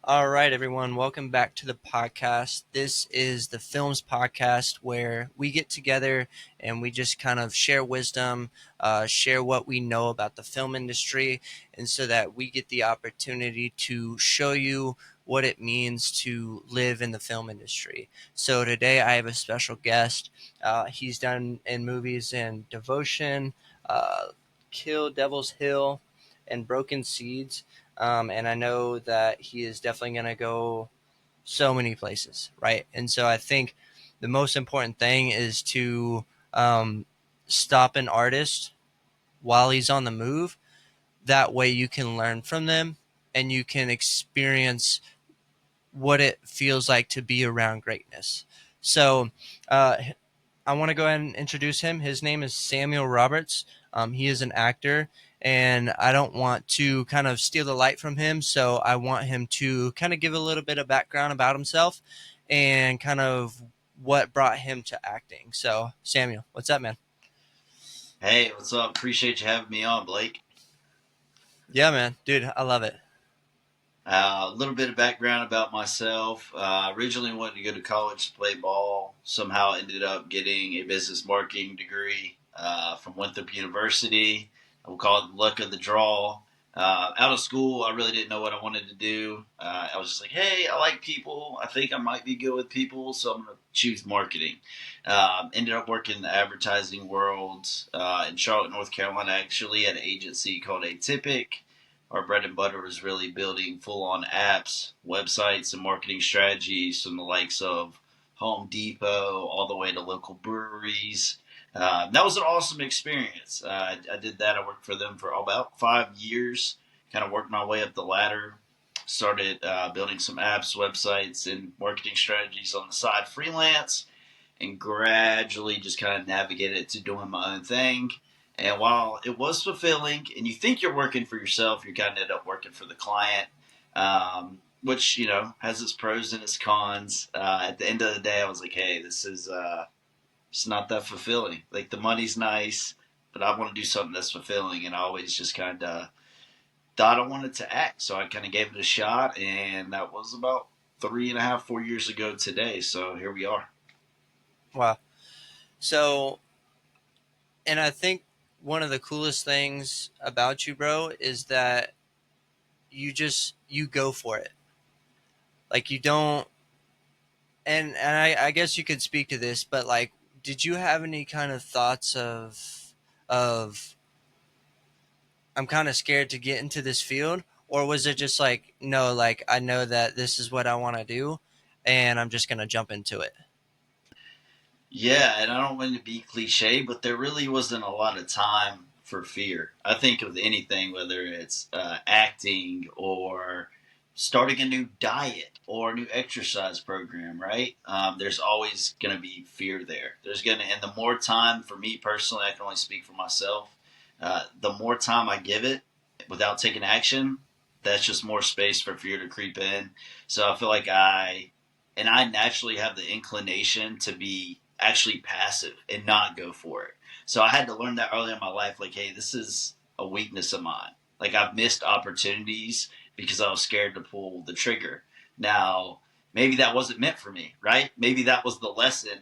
All right, everyone, welcome back to the podcast. This is the Films Podcast where we get together and we just kind of share wisdom, share what we know about the film industry, and so that we get the opportunity to show you what it means to live in the film industry. So today I have a special guest. He's done in movies in Devotion, uh, Kill Devil's Hill, and Broken Seeds. And I know that he is definitely going to go so many places, right? And so I think the most important thing is to stop an artist while he's on the move. That way you can learn from them and you can experience what it feels like to be around greatness. So uh, I want to go ahead and introduce him. His name is Samuel Roberts. He is an actor, and I don't want to kind of steal the light from him. So I want him to kind of give a little bit of background about himself and kind of what brought him to acting. So, Samuel, what's up, man? Hey, what's up? Appreciate you having me on, Blake. Yeah, man. Dude, I love it. A little bit of background about myself. Originally wanted to go to college to play ball. Somehow ended up getting a business marketing degree from Winthrop University. We'll call it the luck of the draw. Out of school, I really didn't know what I wanted to do. I was just like, hey, I like people. I think I might be good with people, so I'm going to choose marketing. Ended up working in the advertising world in Charlotte, North Carolina, actually, at an agency called Atypic. Our bread and butter was really building full on apps, websites, and marketing strategies from the likes of Home Depot all the way to local breweries. That was an awesome experience. I did that. I worked for them for about 5 years, kind of worked my way up the ladder, started building some apps, websites, and marketing strategies on the side freelance, and gradually just kind of navigated to doing my own thing. And while it was fulfilling, and you think you're working for yourself, you kind of end up working for the client, which has its pros and its cons. At the end of the day, I was like, hey, this is it's not that fulfilling. Like the money's nice, but I want to do something that's fulfilling, and I always just kind of thought I wanted to act, so I kind of gave it a shot, and that was about 3.5, 4 years ago today. So here we are. Wow. So, and I think one of the coolest things about you, bro, is that you go for it. Like you don't and I guess you could speak to this, but like, did you have any kind of thoughts of I'm kind of scared to get into this field, or was it just like no, like I know that this is what I want to do, and I'm just gonna jump into it? Yeah, and I don't want to be cliche, but there really wasn't a lot of time for fear. I think of anything, whether it's acting or starting a new diet or a new exercise program, right? There's always going to be fear there. And the more time, for me personally, I can only speak for myself. The more time I give it without taking action, that's just more space for fear to creep in. So I feel like I naturally have the inclination to be actually passive and not go for it. So I had to learn that early in my life, like, hey, this is a weakness of mine. Like I've missed opportunities because I was scared to pull the trigger. Now, maybe that wasn't meant for me, right? Maybe that was the lesson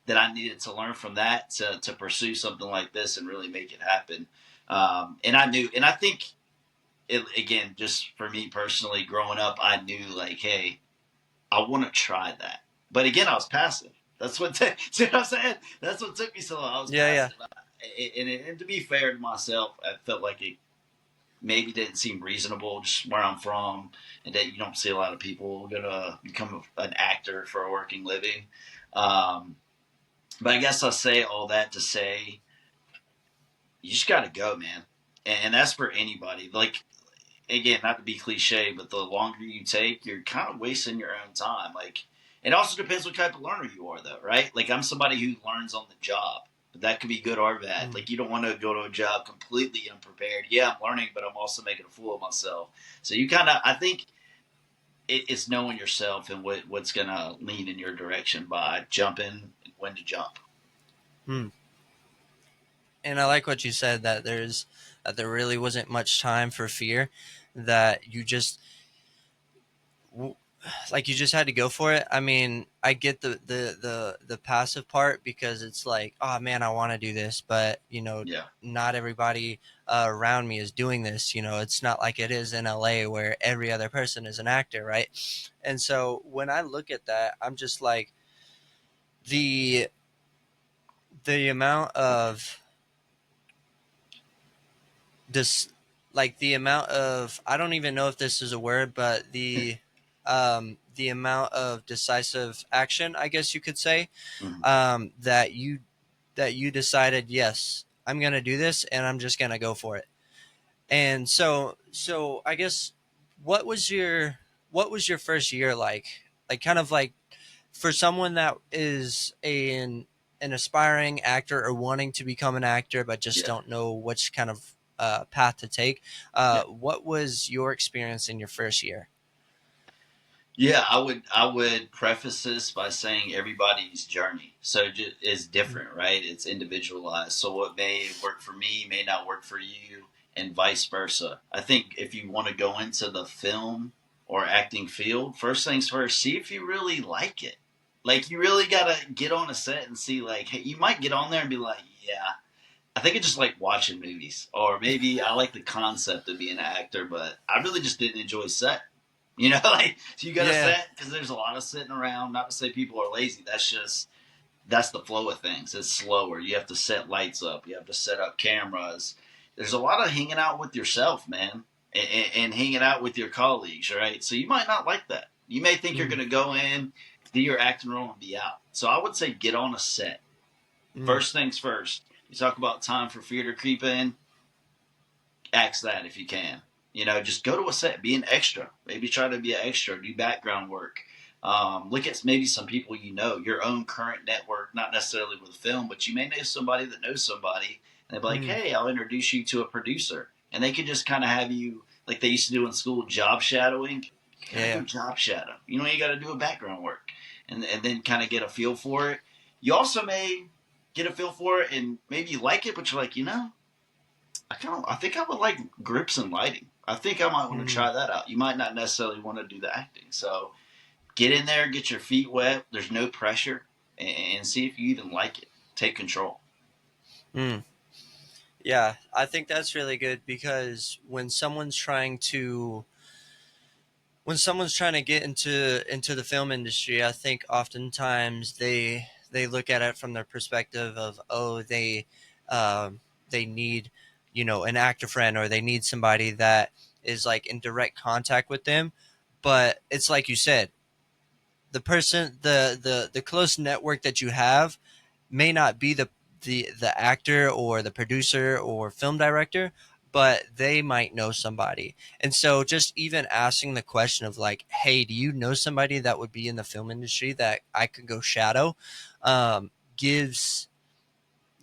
that I needed to learn from that to pursue something like this and really make it happen. And I knew, and I think it, again, just for me personally, growing up, I knew like, hey, I want to try that. But again, I was passive. That's what. See what I'm saying? That's what took me so long. I was Yeah, yeah. passive, and to be fair to myself, I felt like it maybe didn't seem reasonable just where I'm from, and that you don't see a lot of people gonna become an actor for a working living. Um, but I guess I say all that to say you just got to go, man, and that's for anybody. Like again, not to be cliche, but the longer you take, you're kind of wasting your own time. Like, it also depends what type of learner you are, though, right? Like, I'm somebody who learns on the job, but that could be good or bad. Mm. Like, you don't want to go to a job completely unprepared. Yeah, I'm learning, but I'm also making a fool of myself. So you kind of, I think it's knowing yourself and what's going to lean in your direction by jumping and when to jump. Hmm. And I like what you said that there really wasn't much time for fear. That you just w- like you just had to go for it. I mean, I get the passive part because it's like, oh man, I want to do this, but Yeah. not everybody around me is doing this. It's not like it is in LA where every other person is an actor, right? And so when I look at that, I'm just like the the amount of this like the amount of, I don't even know if this is a word, but the amount of decisive action, I guess you could say, Mhm. that you decided, yes, I'm gonna do this and I'm just gonna go for it. And so I guess, what was your what was your first year like kind of like for someone that is an aspiring actor or wanting to become an actor but just Yeah. don't know which kind of path to take. Yeah. What was your experience in your first year? Yeah, I would preface this by saying everybody's journey is different, right? It's individualized. So what may work for me may not work for you, and vice versa. I think if you want to go into the film or acting field, first things first, see if you really like it. Like you really gotta get on a set and see. Like, hey, you might get on there and be like, yeah, I think I just like watching movies, or maybe I like the concept of being an actor, but I really just didn't enjoy set. You know, like so you got to Yeah. set because there's a lot of sitting around. Not to say people are lazy. That's the flow of things. It's slower. You have to set lights up. You have to set up cameras. There's a lot of hanging out with yourself, man, and hanging out with your colleagues, right? So you might not like that. You may think you're Mm, going to go in, do your acting role, and be out. So I would say get on a set. mm, First things first. You talk about time for fear to creep in, axe that if you can. You know, just go to a set, be an extra. Maybe try to be an extra, do background work. Look at maybe some people you know, your own current network, not necessarily with film, but you may know somebody that knows somebody, and they're like, mm, hey, I'll introduce you to a producer. And they could just kind of have you, like they used to do in school, job shadowing. You gotta yeah. go job shadow. You gotta do a background work and then kind of get a feel for it. You also may get a feel for it and maybe you like it, but you're like, I think I would like grips and lighting. I think I might want to Mm, try that out. You might not necessarily want to do the acting. So get in there, get your feet wet. There's no pressure, and see if you even like it. Take control. mm. Yeah, I think that's really good because when someone's trying to get into the film industry, I think oftentimes they look at it from their perspective of, oh, they need an actor friend, or they need somebody that is like in direct contact with them. But it's like you said, the close network that you have may not be the actor or the producer or film director, but they might know somebody. And so just even asking the question of like, hey, do you know somebody that would be in the film industry that I could go shadow, um, gives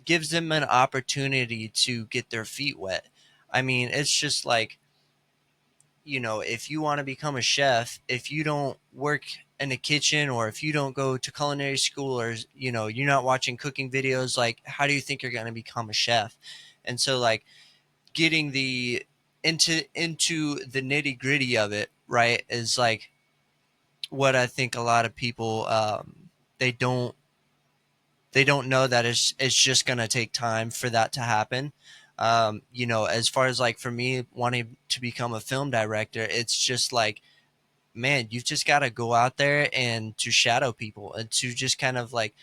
gives them an opportunity to get their feet wet. I mean, it's just like, if you want to become a chef, if you don't work in a kitchen, or if you don't go to culinary school, or you're not watching cooking videos, like how do you think you're going to become a chef? And so like getting the into the nitty gritty of it, right, is like what I think a lot of people they don't they don't know that it's just going to take time for that to happen. As far as like for me wanting to become a film director, it's just like, man, you've just got to go out there and to shadow people and to just kind of like,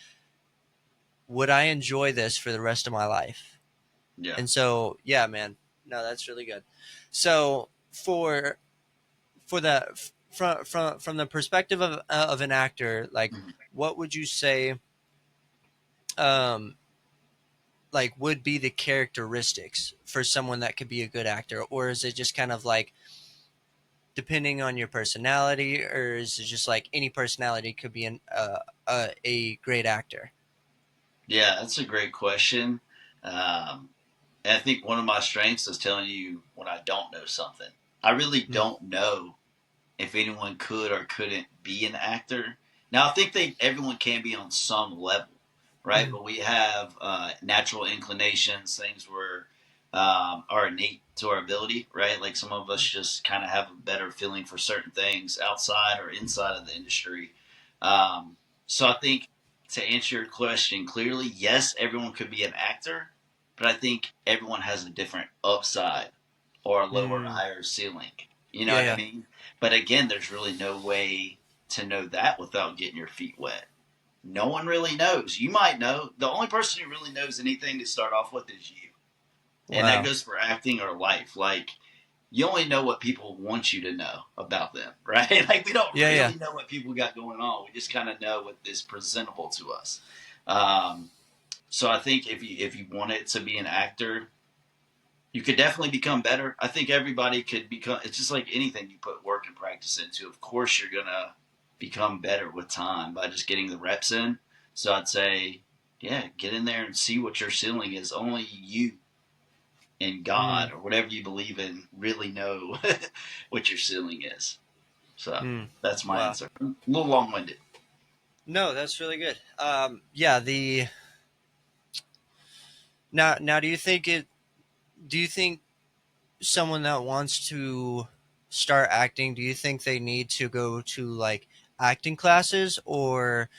would I enjoy this for the rest of my life? Yeah. And so, yeah, man, no, that's really good. So for the from the perspective of an actor, like, Mhm. what would you say, um, like would be the characteristics for someone that could be a good actor, or is it just kind of like depending on your personality, or is it just like any personality could be a great actor? Yeah, that's a great question. Um, and I think one of my strengths is telling you when I don't know something. I really Mm, don't know if anyone could or couldn't be an actor. Now, I think everyone can be on some level, right? mm, But we have natural inclinations, things where are innate to our ability, right? Like some of us just kind of have a better feeling for certain things outside or inside of the industry. So I think to answer your question clearly, yes, everyone could be an actor, but I think everyone has a different upside or a lower or Mm. higher ceiling. You know Yeah, what I yeah. mean? But again, there's really no way to know that without getting your feet wet. No one really knows. You might know. The only person who really knows anything to start off with is you. And that Wow. goes for acting or life. Like, you only know what people want you to know about them, right? Like, we don't Yeah, yeah. really know what people got going on. We just kind of know what is presentable to us. Um, so I think if you wanted to be an actor, you could definitely become better. I think everybody could become. It's just like anything you put work and practice into. Of course, you're gonna become better with time by just getting the reps in. So I'd say, yeah, get in there and see what your ceiling is. Only you and Mm. God or whatever you believe in really know what your ceiling is. So Mm. that's my Wow. answer. A little long winded. No, that's really good. Yeah. The now, do you think it? Do you think someone that wants to start acting, do you think they need to go to like acting classes, or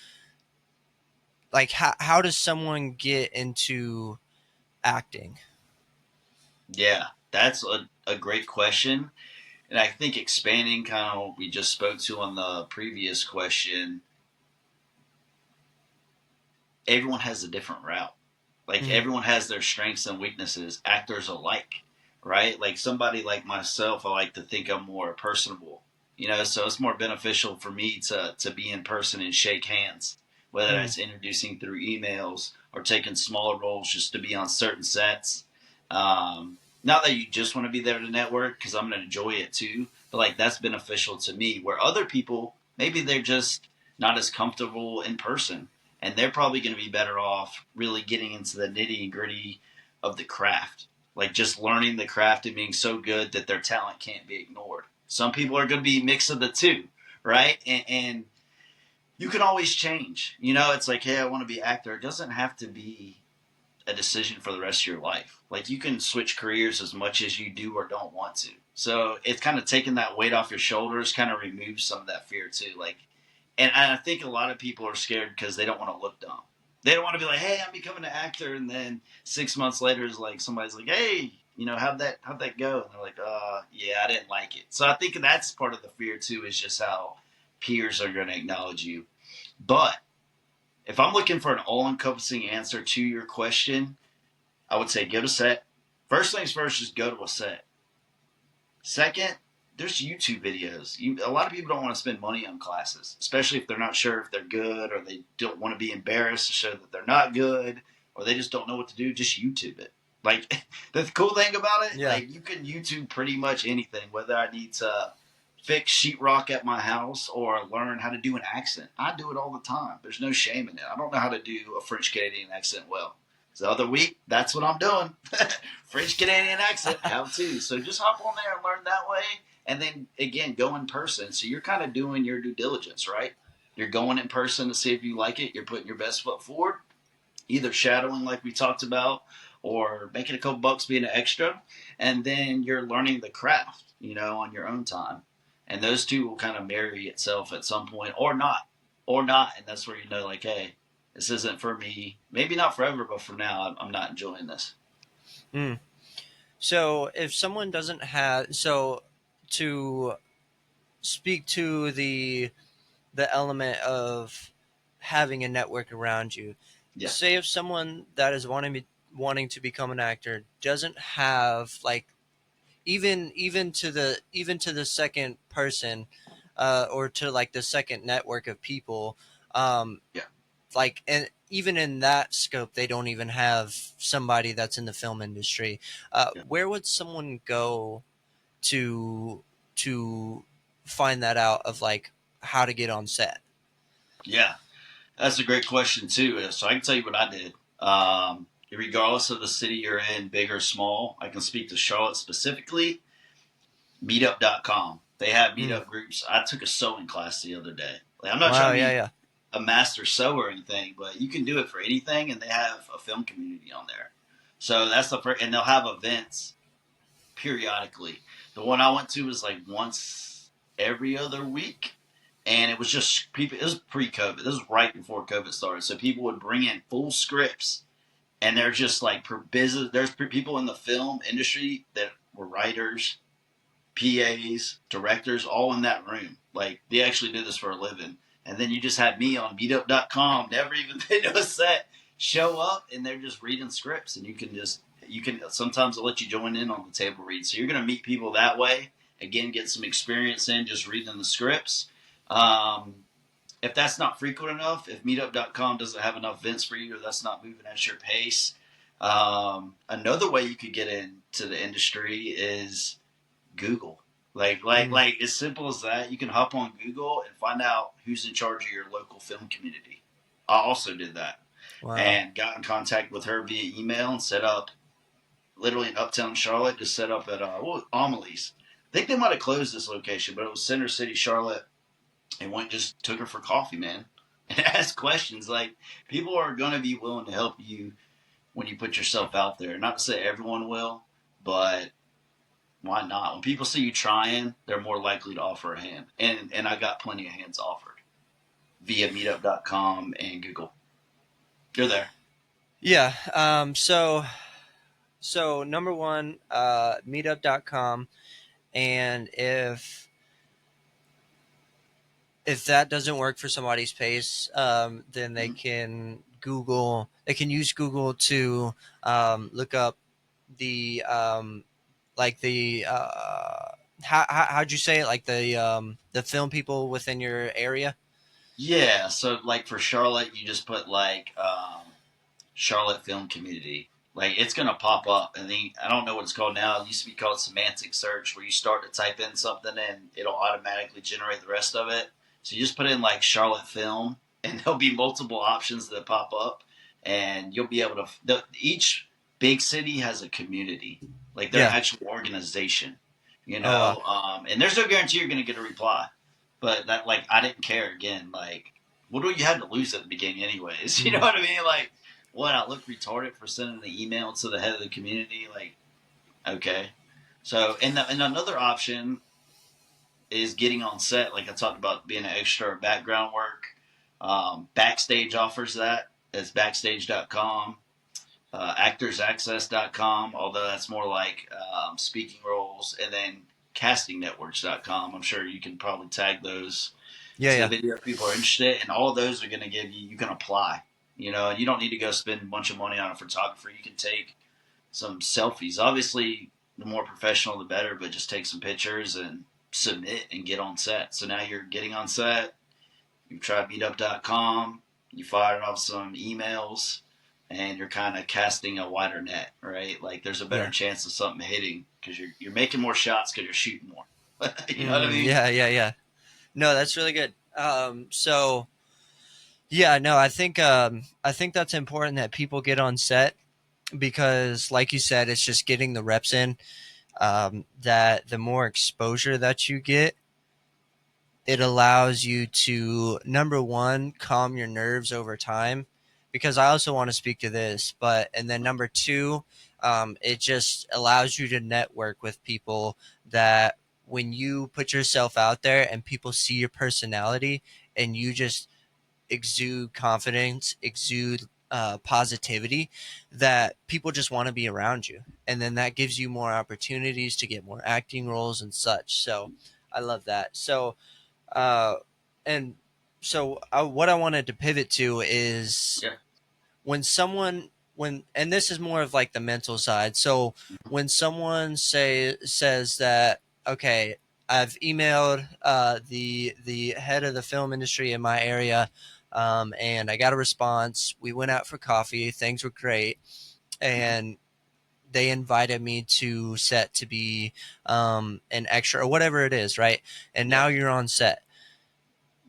like how does someone get into acting? Yeah, that's a great question. And I think expanding kind of what we just spoke to on the previous question, everyone has a different route. Like Mm. everyone has their strengths and weaknesses, actors alike, right? Like somebody like myself, I like to think I'm more personable, so it's more beneficial for me to be in person and shake hands, whether Mm. that's introducing through emails or taking smaller roles just to be on certain sets. Not that you just want to be there to network because I'm going to enjoy it too, but like that's beneficial to me. Where other people, maybe they're just not as comfortable in person and they're probably going to be better off really getting into the nitty and gritty of the craft, like just learning the craft and being so good that their talent can't be ignored. Some people are going to be a mix of the two, right? And you can always change. It's like, hey, I want to be an actor. It doesn't have to be a decision for the rest of your life. Like you can switch careers as much as you do or don't want to. So it's kind of taking that weight off your shoulders, kind of removes some of that fear too. Like, and I think a lot of people are scared because they don't want to look dumb. They don't want to be like, "Hey, I'm becoming an actor," and then 6 months later, is like somebody's like, "Hey, how'd that go?" And they're like, yeah, I didn't like it." So I think that's part of the fear too, is just how peers are going to acknowledge you. But if I'm looking for an all-encompassing answer to your question, I would say go to set. First things first, just go to a set. Second, there's YouTube videos. A lot of people don't want to spend money on classes, especially if they're not sure if they're good or they don't want to be embarrassed to show that they're not good or they just don't know what to do. Just YouTube it. Like the cool thing about it, Yeah. like you can YouTube pretty much anything. Whether I need to fix sheetrock at my house or learn how to do an accent, I do it all the time. There's no shame in it. I don't know how to do a French Canadian accent well. So the other week, that's what I'm doing. French Canadian accent, how to. So just hop on there and learn that way. And then again, go in person. So you're kind of doing your due diligence, right? You're going in person to see if you like it. You're putting your best foot forward, either shadowing like we talked about, or making a couple bucks being an extra. And then you're learning the craft, on your own time. And those two will kind of marry itself at some point, or not. And that's where you know, like, hey, this isn't for me. Maybe not forever, but for now, I'm not enjoying this. Mm. So if someone doesn't have, so to speak to the element of having a network around you, Yeah, say if someone that is wanting to become an actor doesn't have like even to the second person, or to like the second network of people, um yeah, like, and even in that scope they don't even have somebody that's in the film industry, yeah. where would someone go to to find that out of like how to get on set? Yeah, that's a great question too. So I can tell you what I did. Regardless of the city you're in, big or small, I can speak to Charlotte specifically. Meetup.com. They have Mm. meetup groups. I took a sewing class the other day. Like, I'm not trying Wow, to yeah, be yeah. a master sewer or anything, but you can do it for anything, and they have a film community on there. So that's the first, and they'll have events periodically. The one I went to was like once every other week, and it was just people. It was pre-COVID. This was right before COVID started, so people would bring in full scripts, and they're just like business. There's people in the film industry that were writers, PAs, directors, all in that room. Like they actually did this for a living. And then you just had me on Meetup.com, never even been to a set, show up, and they're just reading scripts, and you can sometimes they'll let you join in on the table read. So you're gonna meet people that way. Again, get some experience in just reading the scripts. Um, if that's not frequent enough, if Meetup.com doesn't have enough events for you, or that's not moving at your pace, another way you could get into the industry is Google. Mm, Like as simple as that. You can hop on Google and find out who's in charge of your local film community. I also did that wow. and got in contact with her via email and set up literally in Uptown Charlotte. Just set up at Amelie's. I think they might have closed this location, but it was Center City, Charlotte, and went just took her for coffee, man, and asked questions. Like people are going to be willing to help you when you put yourself out there. Not to say everyone will, but why not? When people see you trying, they're more likely to offer a hand. And I got plenty of hands offered via meetup.com and Google. You're there. Yeah. So number one, meetup.com. And if that doesn't work for somebody's pace, then they Mm-hmm. can Google. They can use Google to look up the like the how'd you say it? Like the film people within your area. Yeah, so like for Charlotte, you just put like Charlotte Film Community. Like it's gonna pop up, and then I don't know what it's called now. It used to be called semantic search, where you start to type in something and it'll automatically generate the rest of it. So you just put in like Charlotte Film, and there'll be multiple options that pop up, and you'll be able to. Each big city has a community, like their Yeah. actual organization, Oh wow. and there's no guarantee you're gonna get a reply, but that like I didn't care again. Like, what do you have to lose at the beginning, anyways? You know Mm. what I mean? Like what, I look retarded for sending the email to the head of the community? Like, okay. So, and another option is getting on set. Like I talked about being an extra or background work. Backstage offers that. It's backstage.com. Actorsaccess.com, although that's more like speaking roles. And then Castingnetworks.com. I'm sure you can probably tag those Yeah, to the yeah. video if people are interested, and all of those are going to give you. You can apply, and you don't need to go spend a bunch of money on a photographer. You can take some selfies. Obviously, the more professional, the better. But just take some pictures and submit and get on set. So now you're getting on set. You've tried Meetup.com. You fired off some emails, and you're kind of casting a wider net, right? Like there's a better Yeah. chance of something hitting because you're making more shots because you're shooting more. You know what I Mm, mean? yeah, yeah, yeah. No, that's really good. So yeah, no, I think that's important that people get on set because, like you said, it's just getting the reps in. That the more exposure that you get, it allows you to number one calm your nerves over time. Because I also want to speak to this, but and then number two, it just allows you to network with people that when you put yourself out there and people see your personality and you just exude confidence, exude positivity, that people just want to be around you. And then that gives you more opportunities to get more acting roles and such. So I love that. Uh, and what I wanted to pivot to is Yeah. when someone, and this is more of like the mental side. So when someone says that, okay, I've emailed the head of the film industry in my area, and I got a response. We went out for coffee. Things were great, Mhm. and they invited me to set to be an extra or whatever it is, right? And Yeah. now you're on set.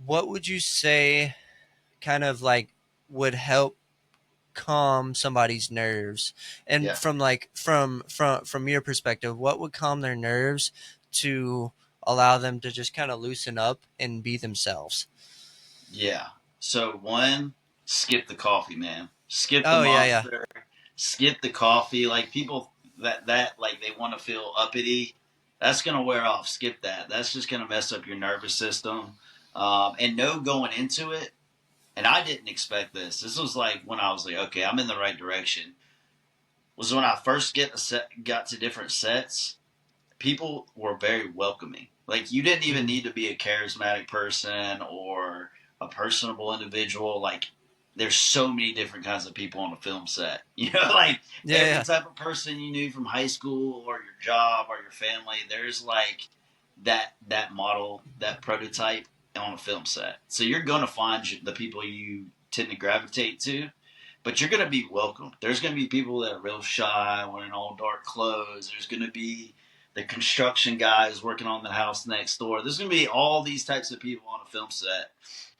What would you say, kind of like, would help calm somebody's nerves, and Yeah. from like from your perspective, what would calm their nerves to allow them to just kind of loosen up and be themselves? Yeah. So one, skip the coffee, man. Skip the Oh yeah, yeah. monster. skip the coffee. Like people that like they want to feel uppity, that's gonna wear off. Skip that. That's just gonna mess up your nervous system. And know going into it, and I didn't expect this. This was like when I was like, okay, I'm in the right direction. Was when I first got to different sets, people were very welcoming. Like you didn't even Mm. need to be a charismatic person or a personable individual. Like there's so many different kinds of people on a film set. Like Yeah, every yeah. type of person you knew from high school or your job or your family. There's like that model, that prototype on a film set. So you're gonna find the people you tend to gravitate to, but you're going to be welcomed. There's going to be people that are real shy, wearing all dark clothes. There's going to be the construction guys working on the house next door. There's going to be all these types of people on a film set,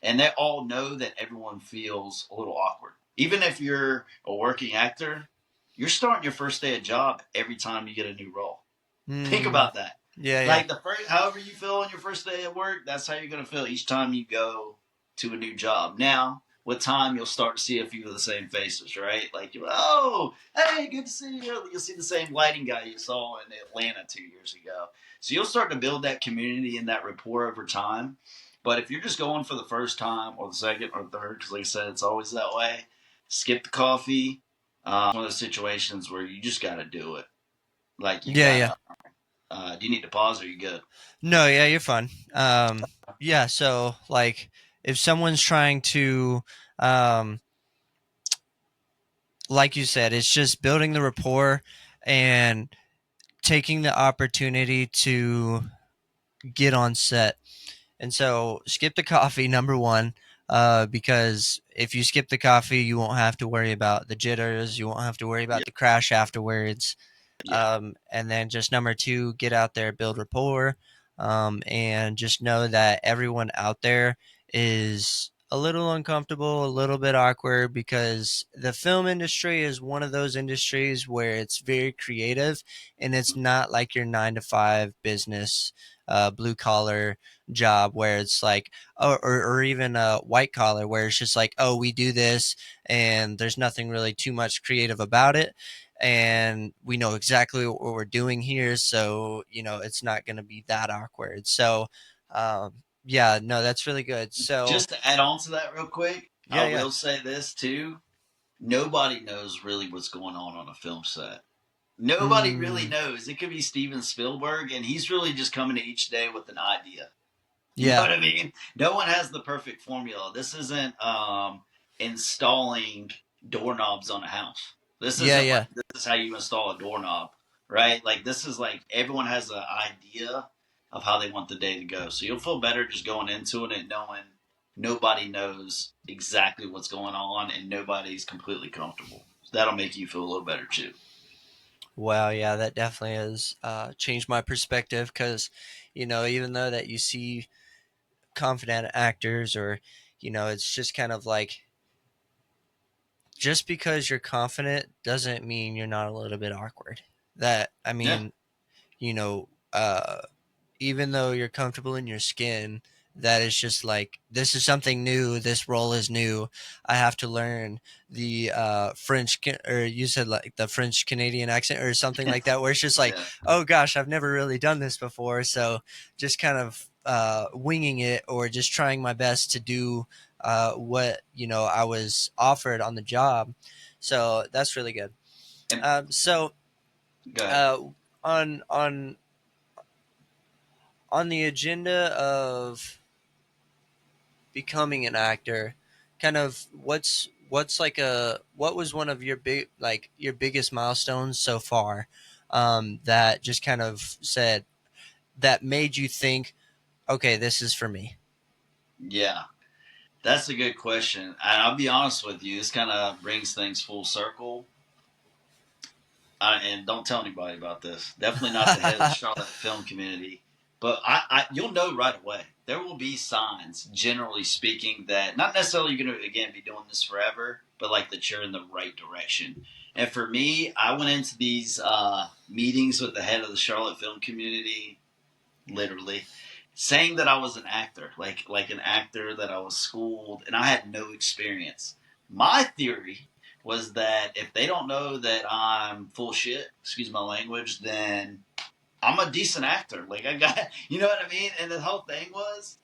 and they all know that everyone feels a little awkward. Even if you're a working actor, you're starting your first day of job every time you get a new role. Think Mm. about that. Yeah, yeah. Like the first, however you feel on your first day at work, that's how you're going to feel each time you go to a new job. Now, with time, you'll start to see a few of the same faces, right? Like, oh, hey, good to see you. You'll see the same lighting guy you saw in Atlanta 2 years ago. So you'll start to build that community and that rapport over time. But if you're just going for the first time or the second or third, because like I said, it's always that way, skip the coffee. One of those situations where you just got to do it. Like you Yeah, got yeah. to do you need to pause or are you good? No, yeah, you're fine. Yeah, so like if someone's trying to, um, like you said, it's just building the rapport and taking the opportunity to get on set. And so skip the coffee, number one, because if you skip the coffee, you won't have to worry about the jitters. You won't have to worry Yeah. about the crash afterwards. Yeah. And then just number two, get out there, build rapport, and just know that everyone out there is a little uncomfortable, a little bit awkward because the film industry is one of those industries where it's very creative and it's not like your 9 to 5 business, blue collar job where it's like, or even a white collar where it's just like, oh, we do this and there's nothing really too much creative about it and we know exactly what we're doing here, so it's not going to be that awkward. So yeah, no, that's really good. So Just to add on to that real quick, yeah, I yeah. will say this too. Nobody knows really what's going on a film set. Nobody really Mm, knows. It could be Steven Spielberg, and he's really just coming to each day with an idea. You know yeah, what I mean? No one has the perfect formula. This isn't installing doorknobs on a house. This yeah, isn't like yeah. this is how you install a doorknob, right? Like this is like everyone has an idea of how they want the day to go. So you'll feel better just going into it and knowing nobody knows exactly what's going on and nobody's completely comfortable. So that'll make you feel a little better too. Wow, yeah, that definitely has changed my perspective because even though that you see confident actors or it's just kind of like just because you're confident doesn't mean you're not a little bit awkward. That I Yeah. mean, you know, uh, even though you're comfortable in your skin, that is just like this is something new. This role is new. I have to learn the or you said like the French Canadian accent or something like that, where it's just like, Yeah. oh gosh, I've never really done this before. So just kind of winging it or just trying my best to do what I was offered on the job. So that's really good. And So go ahead. uh, on on the agenda of becoming an actor, kind of what's like a what was one of your your biggest milestones so far, that just kind of said that made you think, okay, this is for me. Yeah. That's a good question. And I'll be honest with you, this kind of brings things full circle. And don't tell anybody about this. Definitely not the head of the Charlotte film community. But you'll know right away. There will be signs, generally speaking, that not necessarily you're going to again be doing this forever, but like that you're in the right direction. And for me, I went into these meetings with the head of the Charlotte film community, literally, saying that I was an actor, like an actor that I was schooled, and I had no experience. My theory, was that if they don't know that I'm full shit, excuse my language, then I'm a decent actor. Like I got, you know what I mean? And the whole thing was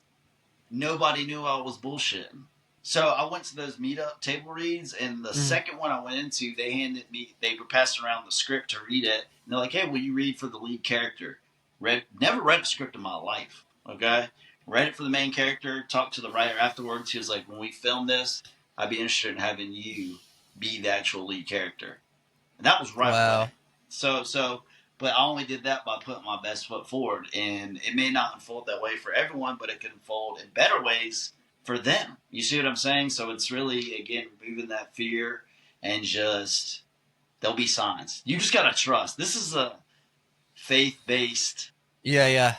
nobody knew I was bullshitting. So I went to those meetup table reads, and the Mm. second one I went into, they were passing around the script to read it, and they're like, "Hey, will you read for the lead character?" Never read a script in my life. Okay, read it for the main character. Talked to the writer afterwards. He was like, "When we film this, I'd be interested in having you be the actual lead character." And that was right Wow. away. So, but I only did that by putting my best foot forward, and it may not unfold that way for everyone, but it can unfold in better ways for them. You see what I'm saying? So it's really again removing that fear and just there'll be signs. You just gotta trust. This is a faith based Yeah, yeah,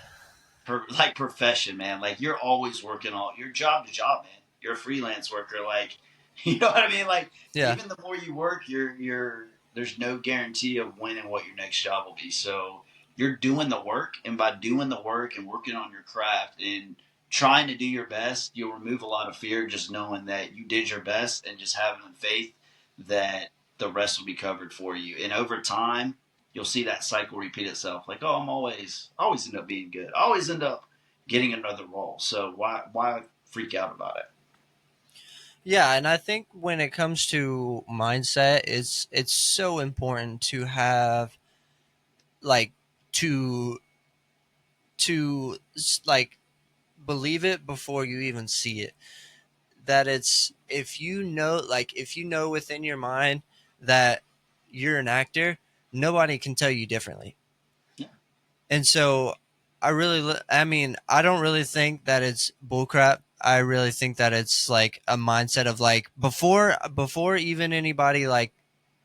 like profession, man. Like you're always working all your job to job, man. You're a freelance worker, like you know what I mean. Like yeah. even the more you work, you're there's no guarantee of when and what your next job will be. So you're doing the work, and by doing the work and working on your craft and trying to do your best, you'll remove a lot of fear just knowing that you did your best and just having faith that the rest will be covered for you. And over time, you'll see that cycle repeat itself. Like, oh, I'm always end up being good. I always end up getting another role. So why freak out about it? Yeah, and I think when it comes to mindset, it's so important to have like to like believe it before you even see it. That it's if you know within your mind that you're an actor, nobody can tell you differently. Yeah, And so I mean, I don't really think that it's bullcrap. I really think that it's like a mindset of like before even anybody like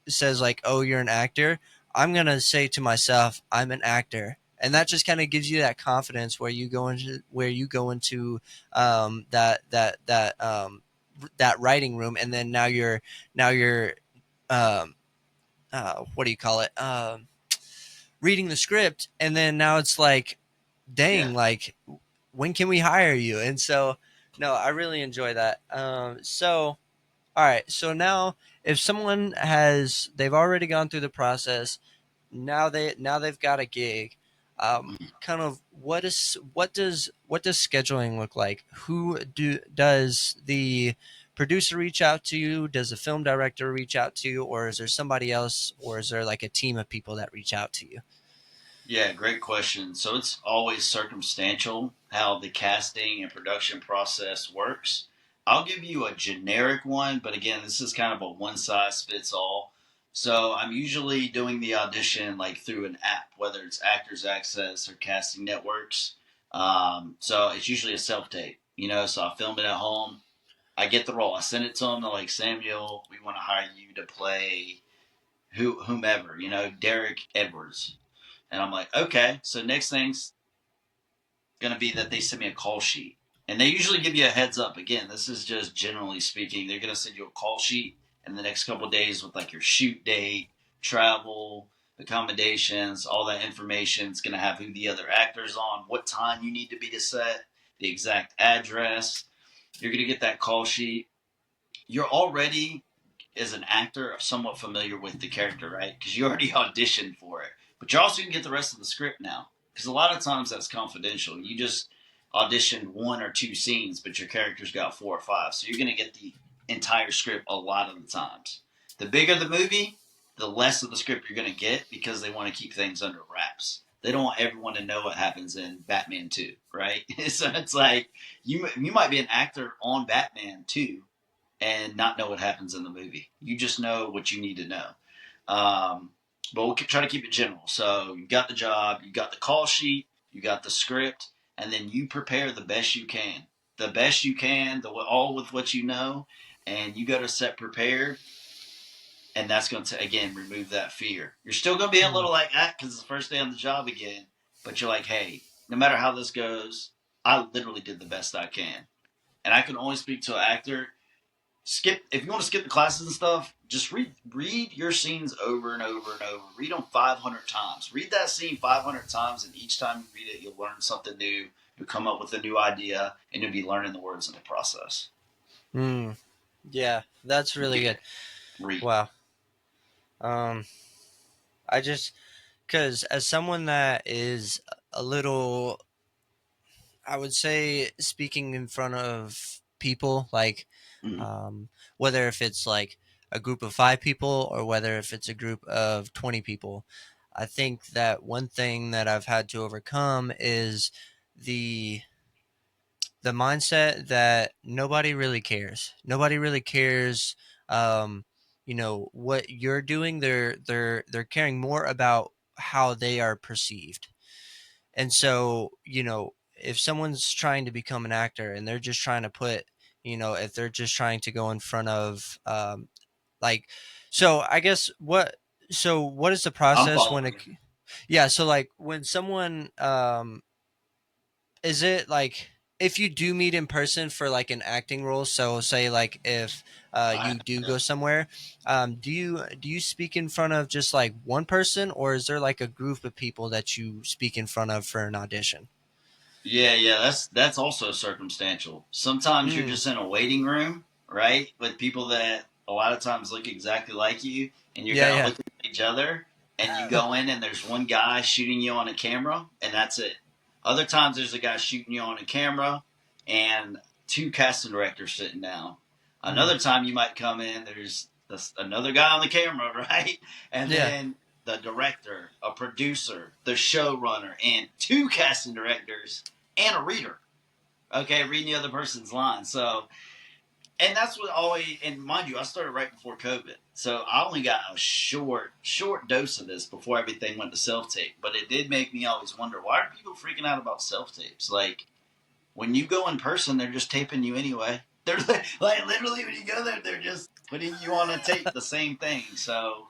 says like, "Oh, you're an actor," I'm gonna say to myself, "I'm an actor," and that just kind of gives you that confidence where you go into that writing room, and then now you're um, what do you call it? Reading the script, and then now it's like, yeah, dang, like when can we hire you? And so, no, I really enjoy that. So all right. So now, if someone they've already gone through the process. Now they've got a gig. Kind of what does scheduling look like? Who does the producer reach out to you? Does the film director reach out to you, or is there somebody else, or is there like a team of people that reach out to you? yeah. Great question. So it's always circumstantial how the casting and production process works. I'll give you a generic one, but again, this is kind of a one size fits all. So I'm usually doing the audition like through an app, whether it's Actorsaccess or Casting Networks. So it's usually a self tape, So I film it at home. I get the role. I send it to them. They're like, Samuel, we want to hire you to play whomever, Derek Edwards. And I'm like, okay. So next thing's going to be that they send me a call sheet. And they usually give you a heads up. Again, this is just generally speaking. They're going to send you a call sheet in the next couple of days with like your shoot date, travel, accommodations, all that information. It's going to have who the other actor's on, what time you need to be to set, the exact address. You're going to get that call sheet. You're already, as an actor, somewhat familiar with the character, right? Because you already auditioned for it. But you're also going to get the rest of the script now. Because a lot of times that's confidential. You just auditioned one or two scenes, but your character's got four or five. So you're going to get the entire script a lot of the times. The bigger the movie, the less of the script you're going to get because they want to keep things under wraps. They don't want everyone to know what happens in Batman 2, right? So it's like you might be an actor on Batman 2 and not know what happens in the movie. You just know what you need to know. But we'll try to keep it general. So you got the job, you got the call sheet, you got the script, and then you prepare the best you can. The best you can, all with what you know, and you go to set prepared, and that's going to, again, remove that fear. You're still going to be a Hmm. little like that because it's the first day on the job again, but you're like, hey, no matter how this goes, I literally did the best I can. And I can only speak to an actor skip if you want to skip the classes and stuff, just read your scenes over and over and over. Read them 500 times. Read that scene 500 times, and each time you read it, you'll learn something new. You'll come up with a new idea, and you'll be learning the words in the process. Mm, yeah, that's really Yeah. good. Read. Wow. Um, I just because as someone that is a little, I would say, speaking in front of people, like Mhm. um, whether if it's like a group of 5 people or whether if it's a group of 20 people, I think that one thing that I've had to overcome is the the mindset that nobody really cares. Nobody really cares. What you're doing. They're caring more about how they are perceived. And so, if someone's trying to become an actor and they're just trying to if they're just trying to go in front of, like, so I guess what is the I'm process when following. yeah, so like when someone, is it like if you do meet in person for like an acting role? So say like if I, you do go somewhere, do you speak in front of just like one person, or is there like a group of people that you speak in front of for an audition? yeah, that's also circumstantial. Sometimes you're Mm, just in a waiting room, right, with people that a lot of times look exactly like you, and you're yeah, kind of yeah, looking at each other, and you go in, and there's one guy shooting you on a camera, and that's it. Other times, there's a guy shooting you on a camera, and two casting directors sitting down. mm, Another time, you might come in, there's another guy on the camera, right, and yeah, then the director, a producer, the showrunner, and two casting directors and a reader. Okay, reading the other person's line. So, and that's what always. And mind you, I started right before COVID, so I only got a short dose of this before everything went to self tape. But it did make me always wonder, why are people freaking out about self tapes? Like when you go in person, they're just taping you anyway. They're like literally when you go there, they're just putting you on a tape, the same thing. So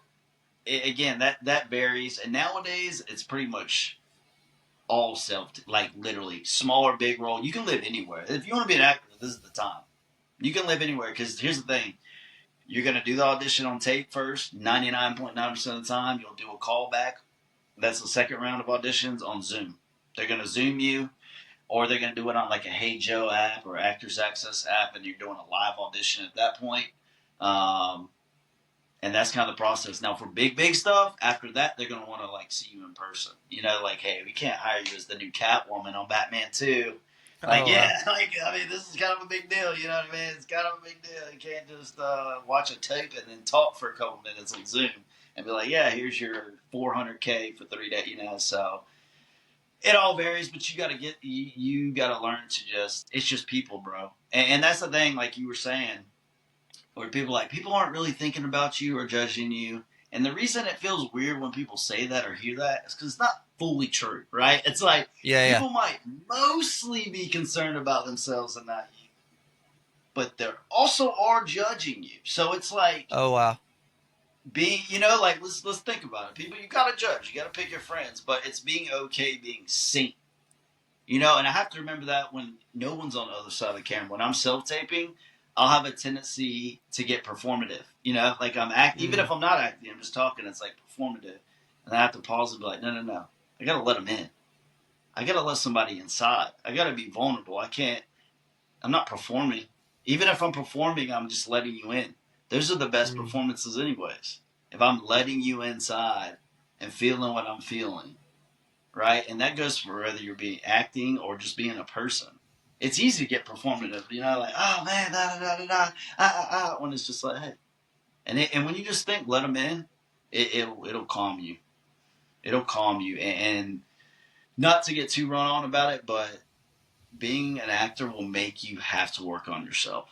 again, that varies. And nowadays, it's pretty much all self, like literally small or big role. You can live anywhere. If you want to be an actor, this is the time. You can live anywhere because here's the thing: you're gonna do the audition on tape first. 99.9% of the time, you'll do a callback. That's the second round of auditions on Zoom. They're gonna Zoom you, or they're gonna do it on like a Hey Joe app or Actorsaccess app, and you're doing a live audition at that point. Um, and that's kind of the process. Now for big stuff, after that they're gonna want to like see you in person. You know, like hey, we can't hire you as the new Catwoman on Batman 2. Like oh wow, yeah, like I mean, this is kind of a big deal. You know what I mean? It's kind of a big deal. You can't just watch a tape and then talk for a couple minutes on Zoom and be like, yeah, here's your 400K for 3 days. You know, so it all varies, but you got to learn to just it's just people, bro. And that's the thing, like you were saying where people aren't really thinking about you or judging you. And the reason it feels weird when people say that or hear that is because it's not fully true, right? It's like yeah, yeah, people might mostly be concerned about themselves and not you, but they also are judging you. So it's like oh wow, being, you know, like let's think about it. People, you gotta judge, you gotta pick your friends, but it's being okay being seen. You know, and I have to remember that when no one's on the other side of the camera. When I'm self taping, I'll have a tendency to get performative. You know, like even mm, if I'm not acting, I'm just talking. It's like performative, and I have to pause and be like, no. I gotta let them in. I gotta let somebody inside. I gotta be vulnerable. I can't. I'm not performing. Even if I'm performing, I'm just letting you in. Those are the best mm, performances, anyways. If I'm letting you inside and feeling what I'm feeling, right? And that goes for whether you're being acting or just being a person. It's easy to get performative, you know, like oh man, da da da da da, when it's just like hey, and when you just think, let them in, it'll calm you. It'll calm you, and not to get too run on about it, but being an actor will make you have to work on yourself.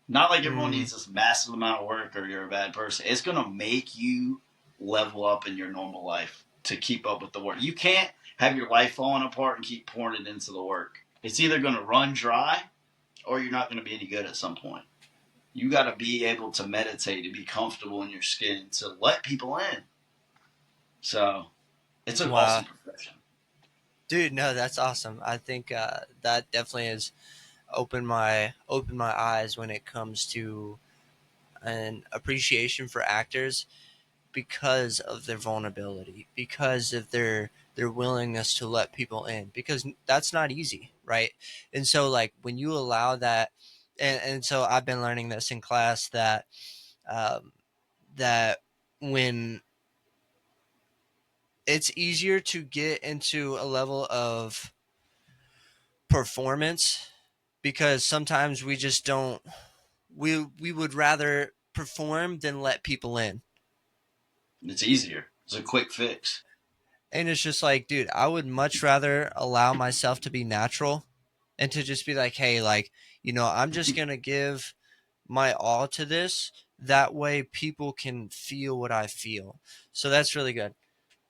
Not like everyone mm, needs this massive amount of work or you're a bad person. It's gonna make you level up in your normal life to keep up with the work. You can't have your life falling apart and keep pouring it into the work. It's either gonna run dry or you're not gonna be any good at some point. You gotta be able to meditate, to be comfortable in your skin, to let people in. So it's an wow, awesome profession. dude, no, that's awesome. I think that definitely has opened my eyes when it comes to an appreciation for actors because of their vulnerability, because of their willingness to let people in, because that's not easy, right? And so like when you allow that, and so I've been learning this in class that, um, that when it's easier to get into a level of performance because sometimes we just don't we would rather perform than let people in. It's easier. It's a quick fix. And it's just like, dude, I would much rather allow myself to be natural and to just be like, hey, like, I'm just going to give my all to this. That way people can feel what I feel. So that's really good.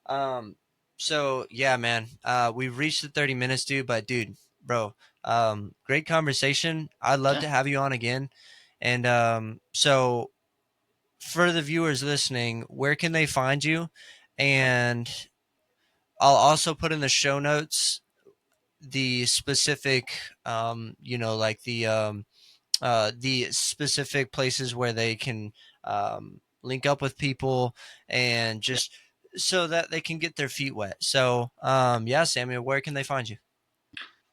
Um, so yeah, man, we've reached the 30 minutes, dude, but dude, bro, great conversation. I'd love Yeah. to have you on again. And, so for the viewers listening, where can they find you? And I'll also put in the show notes the specific, like the specific places where they can link up with people and Yeah. just so that they can get their feet wet. So, yeah, Samuel, where can they find you?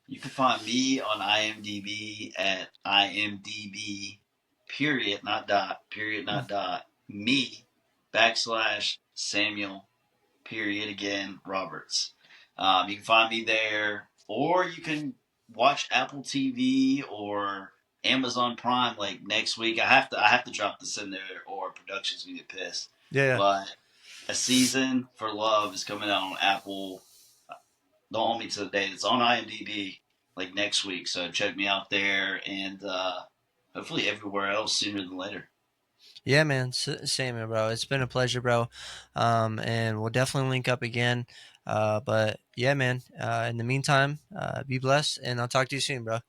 You can find me on IMDb at IMDb period not dot period not dot me backslash Samuel period again Roberts. You can find me there, or you can watch Apple TV or Amazon Prime like next week. I have to drop this in there, or production's gonna get pissed. Yeah, But A Season for Love is coming out on Apple. Don't hold me to the date. It's on IMDb like next week, so check me out there, and hopefully everywhere else sooner than later. yeah, man, Samuel, bro. It's been a pleasure, bro. And we'll definitely link up again. But yeah, man. In the meantime, be blessed, and I'll talk to you soon, bro.